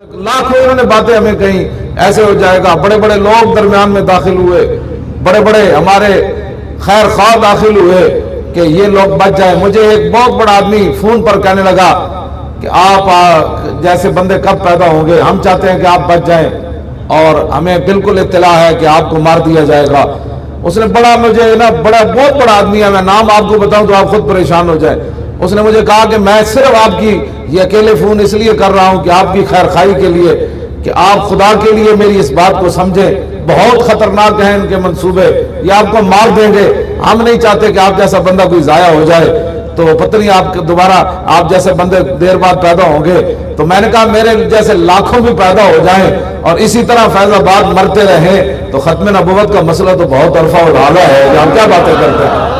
लाखों इन्होंने बातें हमें कही, ऐसे हो जाएगा। बड़े बड़े लोग दरमियान में दाखिल हुए, बड़े बड़े हमारे खैर ख्वाह दाखिल हुए कि ये लोग बच जाए। मुझे एक बहुत बड़ा आदमी फोन पर कहने लगा कि आप जैसे बंदे कब पैदा होंगे, हम चाहते हैं कि आप बच जाएं और हमें बिल्कुल इत्तला है कि आपको मार दिया जाएगा। उसने बड़ा मुझे ना बहुत बड़ा आदमी है, मैं नाम आपको बताऊं तो आप खुद परेशान हो जाए। उसने मुझे कहा कि मैं सिर्फ आपकी ये अकेले फोन इसलिए कर रहा हूं कि आपकी खैर खाई के लिए, कि आप खुदा के लिए मेरी इस बात को समझें। बहुत खतरनाक हैं इनके मंसूबे, ये आपको मार देंगे। हम नहीं चाहते कि आप जैसा बंदा कोई जाया हो जाए, तो पता नहीं आप दोबारा आप जैसे बंदे देर बाद पैदा होंगे। तो मैंने कहा मेरे जैसे लाखों भी पैदा हो जाएं और इसी तरह फैजाबाद मरते रहें तो खत्म नबुव्वत का मसला तो बहुत अरफा उड़ाला है। हम क्या बातें करते हैं।